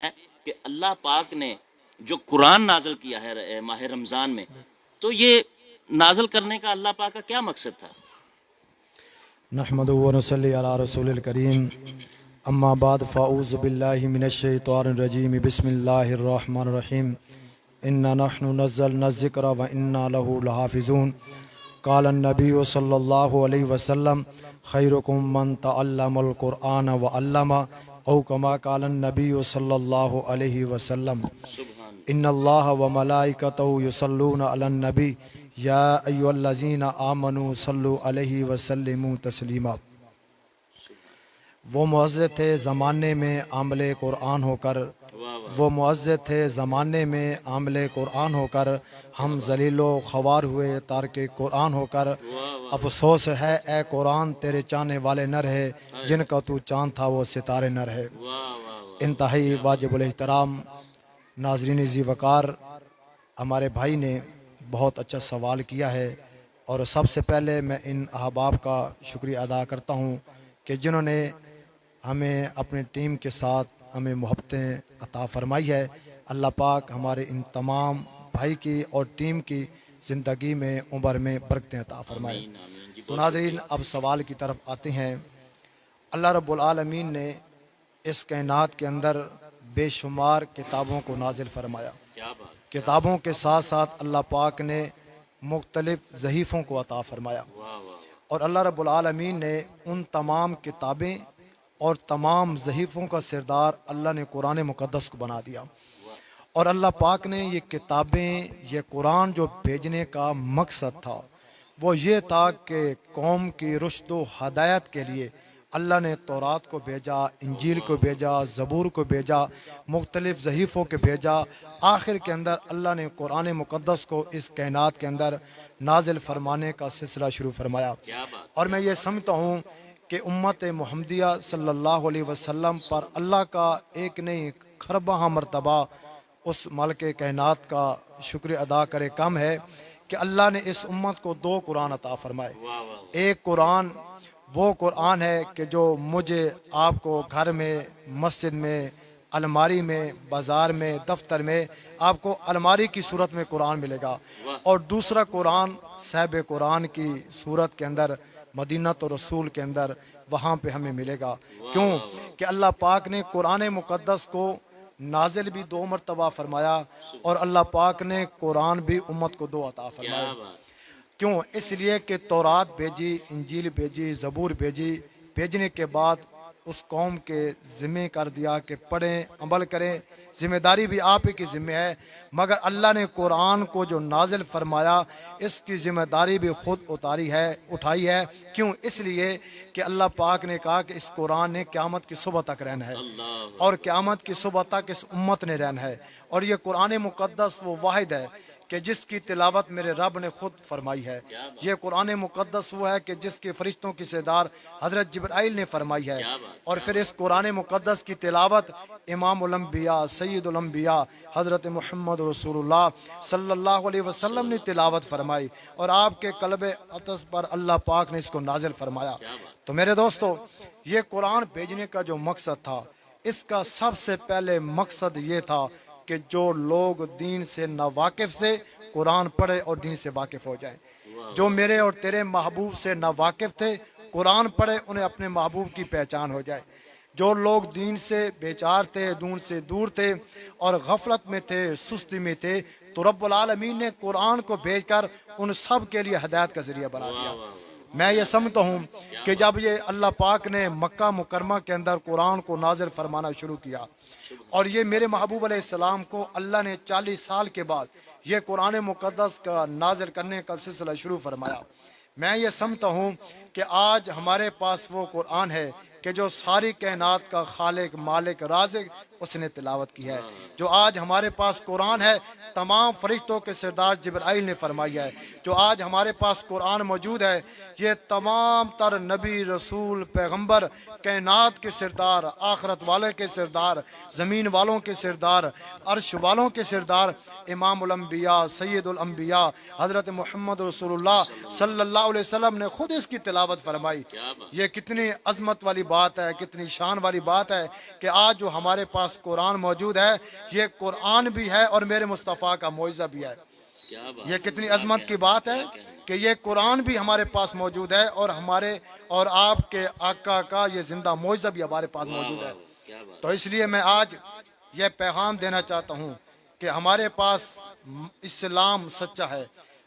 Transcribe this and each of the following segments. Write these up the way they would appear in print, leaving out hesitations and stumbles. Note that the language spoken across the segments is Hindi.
है कि अल्लाह पाक ने जो कुरान नाज़िल किया है माह रमज़ान में, तो ये नाज़िल करने का अल्लाह पाक का क्या मकसद था? नहमदुहु व नसल्ली अला रसूलिल करीम अम्मा बाद फ़ाऊज़ु बिल्लाहि मिनश शैतानिर रजीम बिस्मिल्लाहिर रहमानिर रहीम इन्ना नहनु नज़्ज़लना ज़िक्रा व इन्ना लहु लहाफ़िज़ून क़ाला नबिय्यु सल्लल्लाहु अलैहि वसल्लम खैरुकुम मन तअल्लमल क़ुरआन व अल्लमा औ कमा क़ाला नबिय्यु सल्लल्लाहु अलैहि वसल्लम सुभान इन्नल्लाह व मलाइकतहु युसल्लूना अलन नबी या अय्युहल्लज़ीना आमनू सल्लु अलैहि व सल्लिमू तस्लीमा। वो मुअज़्ज़िज़ थे ज़माने में आमले कुरान होकर, वाह वाह वो मुअज़्ज़िज़ थे ज़माने में आमले कुरान होकर, हम ज़लीलो ख़वार हुए तारके कुरान होकर। वाह वाह अफसोस है ए कुरान तेरे चाहने वाले न रहे, जिनका तू चाँद था वो सितारे न रहे। वाह वाह वाह इंतहाई वाजिबुल एहतराम नाज़रीन ज़ी वक़ार, हमारे भाई ने बहुत अच्छा सवाल किया है और सबसे पहले मैं इन अहबाब का शुक्रिया अदा करता हूँ कि जिन्होंने हमें अपनी टीम के साथ हमें मोहब्बतें अता फ़रमाई है। अल्लाह पाक हमारे इन तमाम भाई की और टीम की ज़िंदगी में उम्र में बरकतें अता फ़रमाए। आमीन आमीन जी, तो बहुत नाज़रीन, शुक्रिया। अब सवाल की तरफ आते हैं। अल्लाह रब्बुल आलमीन ने इस कायनात के अंदर बेशुमार किताबों को नाजिल फरमाया। क्या बात, क्या बात, किताबों के साथ साथ अल्लाह पाक ने मुख्तलिफ़ ज़हीफ़ों को अता फ़रमाया वाह वाह वाह, और अल्लाह रब्बुल आलमीन ने उन तमाम किताबें और तमाम ज़हीफ़ों का सरदार अल्लाह ने कुरान मुक़द्दस को बना दिया। और अल्लाह पाक ने ये किताबें, ये कुरान जो भेजने का मकसद था वो ये था कि कौम की रुश्द व हदायत के लिए अल्लाह ने तौरात को भेजा, इंजील को भेजा, ज़बूर को भेजा, मुख्तलिफ़ ज़हीफ़ों के भेजा। आखिर के अंदर अल्लाह ने कुरान मुक़द्दस को इस कायनात के अंदर नाजिल फरमाने का सिलसिला शुरू फरमाया। क्या बात, और मैं क्या ये बात, समझता हूँ कि उम्मत मुहम्मदिया सल्लल्लाहु अलैहि वसल्लम पर अल्लाह का एक नहीं खरबा मरतबा उस मालिक कायनात का शुक्र अदा करे कम है कि अल्लाह ने इस उम्मत को दो कुरान अता फरमाए। वाह वाह वाह, एक कुरान वो कुरान है कि जो मुझे आपको घर में, मस्जिद में, अलमारी में, बाज़ार में, दफ्तर में आपको अलमारी की सूरत में कुरान मिलेगा। वाह और दूसरा कुरान साहिब कुरान की सूरत के अंदर मदीना तो रसूल के अंदर वहाँ पे हमें मिलेगा। वाह क्यों वाह वाह, कि अल्लाह पाक ने कुरान मुक़द्दस को नाजिल भी दो मरतबा फरमाया और अल्लाह पाक ने कुरान भी उम्मत को दो अता क्या फरमाए। बात, क्यों? इसलिए कि तौरात भेजी, इंजील भेजी, ज़बूर भेजी। भेजने के बाद उस कौम के ज़िम्मे कर दिया कि पढ़ें, अमल करें। ज़िम्मेदारी भी आप ही की ज़िम्मे है, मगर अल्लाह ने कुरान को जो नाजिल फरमाया इसकी ज़िम्मेदारी भी ख़ुद उठाई है। क्यों? इसलिए कि अल्लाह पाक ने कहा कि इस कुरान ने क़यामत की सुबह तक रहना है अल्लाह और अकबर, क़यामत की सुबह तक इस उम्मत ने रहना है। और ये कुरान मुक़द्दस वो वाहिद है कि जिसकी तिलावत मेरे रब ने खुद फरमाई है। क्या बात, ये कुरान मुक़द्दस वो है कि जिसके फरिश्तों की सरदार हज़रत जिब्राइल ने फरमाई है। क्या बात, और क्या फिर बात, इस कुरान मुक़द्दस की तिलावत इमाम उल अंबिया, सैयदुल अंबिया हज़रत मोहम्मद रसूलुल्लाह सल्लल्लाहु अलैहि वसल्लम ने तिलावत फरमाई और आपके कल्ब अतस पर अल्लाह पाक ने इसको नाजिल फरमाया। क्या बात, तो मेरे दोस्तों, ये कुरान भेजने का जो मकसद था, इसका सबसे पहले मकसद ये था कि जो लोग दीन से नावाकिफ़ से कुरान पढ़े और दीन से वाकिफ़ हो जाएं। वाह जो वाह, मेरे और तेरे महबूब से नावाकिफ़ थे, कुरान पढ़े उन्हें अपने महबूब की पहचान हो जाए। जो लोग दीन से बेचार थे, दूर से दूर थे और गफलत में थे, सुस्ती में थे, तो रब्बुल आलमीन ने कुरान को भेजकर उन सब के लिए हदायत का ज़रिया बना वाह दिया। वाह वाह, मैं ये क्या बात, समझता हूँ क्या कि बात, जब ये अल्लाह पाक ने मक्का मुकरमा के अंदर कुरान को नाजिल फरमाना शुरू किया सुभान, और ये मेरे महबूब अलैहिस्सलाम को अल्लाह ने 40 साल के बाद ये कुरान मुक़द्दस का नाजिल करने का सिलसिला शुरू फरमाया। मैं ये समझता हूँ कि आज हमारे पास वो कुरान है कि जो सारी कायनात का खालिक, मालिक, राज़िक उसने तिलावत की है। जो आज हमारे पास कुरान है, तमाम फरिश्तों के सरदार जिब्राइल ने फरमाई है। जो आज हमारे पास कुरान मौजूद है, ये तमाम तर नबी, रसूल, पैगंबर, कायनात के सरदार, आखरत वाले के सरदार, ज़मीन वालों के सरदार, अर्श वालों के सरदार इमाम उल अंबिया, सैयदुल अंबिया हज़रत मोहम्मद रसूलुल्लाह सल्लल्लाहु अलैहि वसल्लम ने खुद इसकी तिलावत फरमाई। क्या बात, ये कितनी अजमत वाली बात है, कितनी शान वाली बात है कि आज जो हमारे पास पास कुरान मौजूद है, ये कुरान भी है और मेरे मुस्तफ़ा का मौइज़ा भी है। क्या बात, ये कितनी अजमत की बात है कि ये कुरान भी हमारे पास मौजूद है और हमारे और आपके आका का ये जिंदा मौइज़ा भी हमारे पास मौजूद है। क्या बात, तो इसलिए मैं आज ये पैगाम देना चाहता हूँ कि हमारे पास इस्लाम सच्चा है,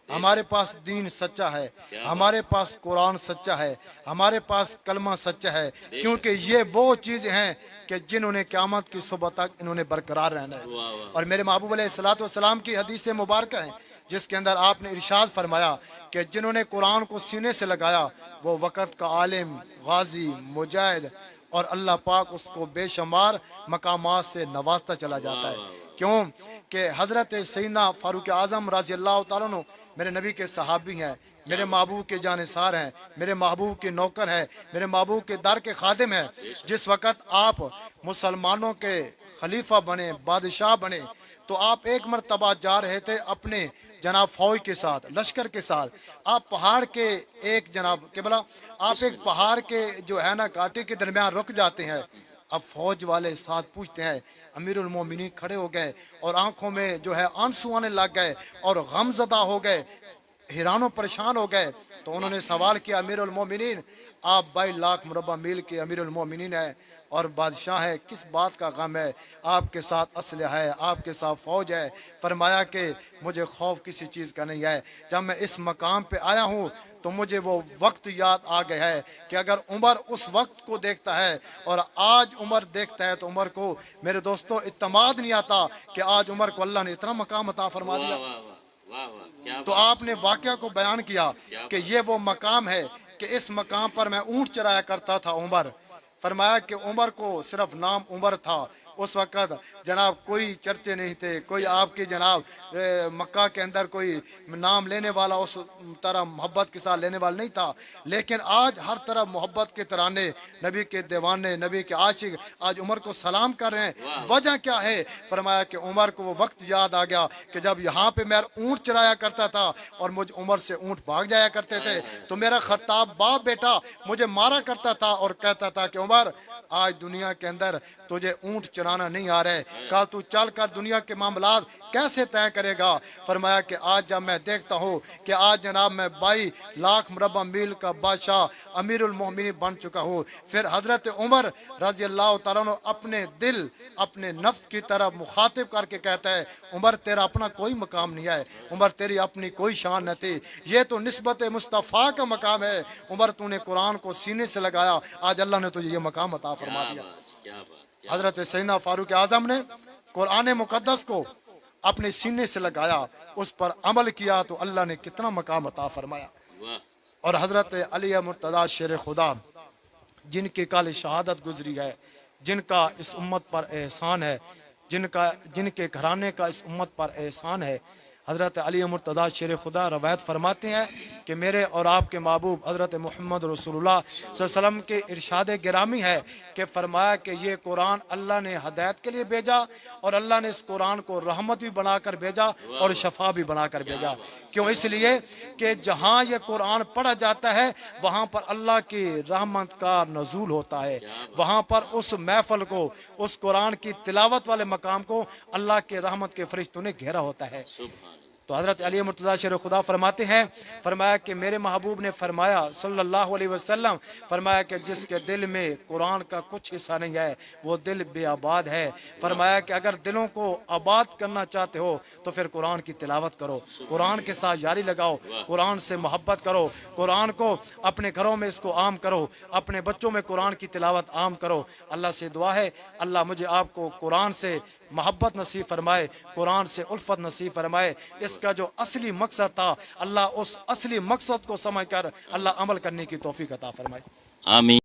हमारे पास दीन सच्चा है, हमारे पास कुरान सच्चा है, हमारे पास कलमा सच्चा है, क्योंकि ये वो चीज़ हैं कि जिन्होंने क़यामत की सुबह तक इन्होंने बरकरार रहना है। और मेरे महबूब अलैहिस्सलाम की हदीस से मुबारक है जिसके अंदर आपने इरशाद फरमाया कि जिन्होंने कुरान को सीने से लगाया वो वक़्त का आलिम, गाजी, मुजाहिद और अल्लाह पाक उसको बेशुमार मकामात से नवाजता चला जाता है। क्यों कि हज़रत सैयदना फ़ारूक आज़म रज़ी अल्लाह तआला अन्हु मेरे नबी के सहाबी हैं, मेरे महबूब के जानिसार हैं, मेरे महबूब के नौकर हैं, मेरे महबूब के दर के खादिम हैं। जिस वक़्त आप मुसलमानों के खलीफा बने, बादशाह बने, तो आप एक मरतबा जा रहे थे अपने जनाब फौज के साथ, लश्कर के साथ। आप पहाड़ के एक जनाब के बोला आप एक पहाड़ के जो है ना कांटे के दरमियान रुक जाते हैं। अब फौज वाले साथ पूछते हैं, अमीरुल मोमिनीन खड़े हो गए और आंखों में जो है आंसू आने लग गए और गमज़दा हो गए, हैरानो परेशान हो गए। तो उन्होंने सवाल किया, अमीरुल मोमिनीन आप 22 लाख मुरब्बा मील के अमीरुल मोमिनीन है और बादशाह है, किस बात का गम है? आपके साथ असलहा है, आपके साथ फौज है। फरमाया कि मुझे खौफ किसी चीज़ का नहीं है। जब मैं इस मकाम पे आया हूँ तो मुझे वो वक्त याद आ गया है कि अगर उमर उस वक्त को देखता है और आज उमर देखता है तो उमर को मेरे दोस्तों इत्मीनान नहीं आता कि आज उमर को अल्लाह ने इतना मकाम अता फरमा दिया। तो आपने वाक़या को बयान किया कि ये वो मकाम है कि इस मकाम पर मैं ऊँट चराया करता था उमर। फरमाया कि उमर को सिर्फ नाम उमर था, उस वक़्त जनाब कोई चर्चे नहीं थे, कोई आपकी जनाब मक्का के अंदर कोई नाम लेने वाला उस तरह मोहब्बत के साथ लेने वाला नहीं था। लेकिन आज हर तरफ मोहब्बत के तराने, नबी के दीवाने, नबी के आशिक आज उमर को सलाम कर रहे हैं। वजह क्या है? फरमाया कि उमर को वो वक्त याद आ गया कि जब यहाँ पे मैं ऊँट चराया करता था और मुझ उमर से ऊँट भाग जाया करते थे, तो मेरा खत्ताब बाप बेटा मुझे मारा करता था और कहता था कि उमर आज दुनिया के अंदर तुझे ऊँट चराना नहीं आ रहा है, कल तू चल कर दुनिया के मामलात कैसे तय करेगा? फरमाया कि आज जब मैं देखता हूँ कि आज जनाब मैं 22 लाख मुरब्बा मील का बादशाह अमीरुल मोमिनीन बन चुका हूँ, फिर हजरत उमर रजी अल्लाह तआला अन्हु अपने दिल, अपने नफ्स की तरफ मुखातिब करके कहता है, उमर तेरा अपना कोई मकाम नहीं है, उमर तेरी अपनी कोई शान न थी, ये तो निस्बत मुस्तफ़ा का मकाम है। उमर तूने कुरान को सीने से लगाया, आज अल्लाह ने तुझे ये मकाम अता फरमा दिया। हजरत सैयदना फारूक आज़म ने कुरान मुकद्दस को अपने सीने से लगाया, उस पर अमल किया तो अल्लाह ने कितना मकाम अता फरमाया। और हजरत अली मुर्तज़ा शेर खुदा जिनकी कल शहादत गुजरी है, जिनका इस उम्मत पर एहसान है, जिनके घराने का इस उम्मत पर एहसान है, हज़रत अली मुर्तज़ा शेर खुदा रवायत फरमाते हैं कि मेरे और आपके महबूब हज़रत मोहम्मद रसूलुल्लाह सल्लल्लाहु अलैहि वसल्लम के इरशाद गिरामी है कि फरमाया कि ये कुरान अल्लाह ने हदायत के लिए भेजा और अल्लाह ने इस कुरान को रहमत भी बनाकर भेजा और शफा भी बनाकर भेजा। क्यों? इसलिए कि जहाँ ये कुरान पढ़ा जाता है वहाँ पर अल्लाह की रहमत का नज़ूल होता है, वहाँ पर उस महफल को, उस कुरान की तिलावत वाले मकाम को अल्लाह के रहमत के फरिश्तों ने घेरा होता है। तो हज़रत अली मुर्तज़ा शेर खुदा फरमाते हैं, फरमाया कि मेरे महबूब ने फरमाया सल्लल्लाहु अलैहि वसल्लम, फरमाया कि जिसके दिल में कुरान का कुछ हिस्सा नहीं है वो दिल बेआबाद है। फरमाया कि अगर दिलों को आबाद करना चाहते हो तो फिर कुरान की तिलावत करो, कुरान के साथ यारी लगाओ, कुरान से मोहब्बत करो, कुरान को अपने घरों में इसको आम करो, अपने बच्चों में कुरान की तिलावत आम करो। अल्लाह से दुआ है अल्लाह मुझे आपको कुरान से मोहब्बत नसीब फरमाए, कुरान से उल्फत नसीब फरमाए। इसका जो असली मकसद था अल्लाह उस असली मकसद को समझ कर अल्लाह अमल करने की तौफीक अता फरमाए। आमीन।